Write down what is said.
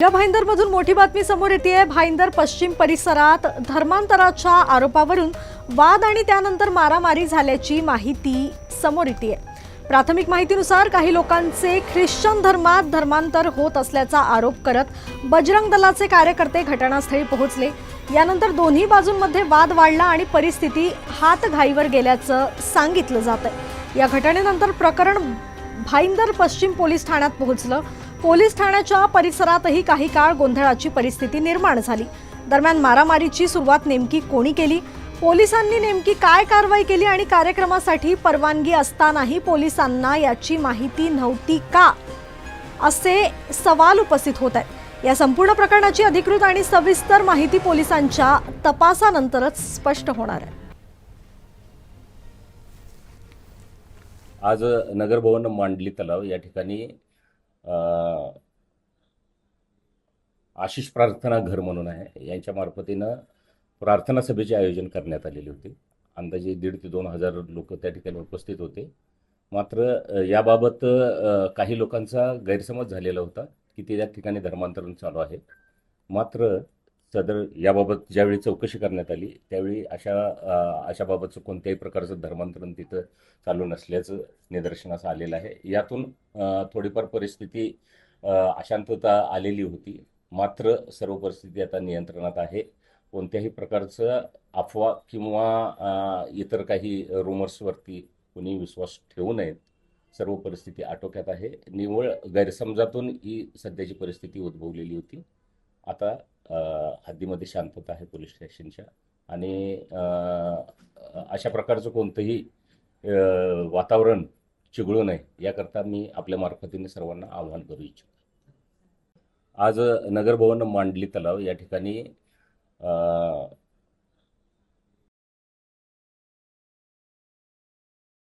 भाईंदरमधून मोठी बातमी समोर येते। भाईंदर पश्चिम परिसरात धर्मांतराच्या आरोपावरून वाद आणि त्यानंतर मारामारी झाल्याची माहिती समोर येते। प्राथमिक माहितीनुसार काही लोकांचे ख्रिश्चन धर्मात धर्मांतर होत असल्याचा आरोप करत बजरंग दलाचे कार्यकर्ते घटनास्थळी पोहोचले। यानंतर दोन्ही बाजूंमध्ये वाद वाढला आणि परिस्थिती हातघाईवर गेल्याचं सांगितलं जातंय। या घटनेनंतर प्रकरण भाईंदर पश्चिम पोलीस ठाण्यात पोहोचलं। पोलीस ठाण्याच्या परिसरातही काही काळ गोंधळाची परिस्थिती निर्माण झाली। दरम्यान मारामारीची सुरुवात नेमकी कोणी केली, पोलिसांनी नेमकी काय कारवाई केली आणि कार्यक्रमासाठी परवानगी असतानाही पोलिसांना याची माहिती नव्हती का, असे सवाल उपस्थित होत आहेत। या संपूर्ण प्रकरणाची अधिकृत आणि सविस्तर माहिती पोलिसांच्या तपासानंतरच स्पष्ट होणार आहे। आज नगर भवन मांडली तलाव या ठिकाणी आशिष प्रार्थना घर म्हणून आहे, यांच्या मार्फतीनं प्रार्थना सभेचे आयोजन करण्यात आलेले होते। अंदाजे 1,500 ते 2,000 लोक त्या ठिकाणी उपस्थित होते। मात्र याबाबत काही लोकांचा गैरसमज झालेला होता की त्या ठिकाणी धर्मांतरण चालू आहे। मात्र सदर याबाबत ज्यावेळी चौकशी करण्यात आली त्यावेळी अशाबाबतचं कोणत्याही प्रकारचं धर्मांतरण तिथं चालू नसल्याचं निदर्शनास आलेलं आहे। यातून थोडीफार परिस्थिती अशांतता आलेली होती। मात्र सर्व परिस्थिती आता नियंत्रणात आहे। कोणत्याही प्रकारचं अफवा किंवा इतर काही रुमर्सवरती कोणी विश्वास ठेवू नयेत। सर्व परिस्थिती आटोक्यात आहे। निव्वळ गैरसमजातून ही सध्याची परिस्थिती उद्भवलेली होती। आता हद्दीमध्ये शांतता आहे पोलीस स्टेशनच्या आणि अशा प्रकारचं कोणतंही वातावरण चिघळू नये याकरता मी आपल्या मार्फतीने सर्वांना आवाहन करू इच्छितो। आज नगर भवन मांडली तलाव या ठिकाणी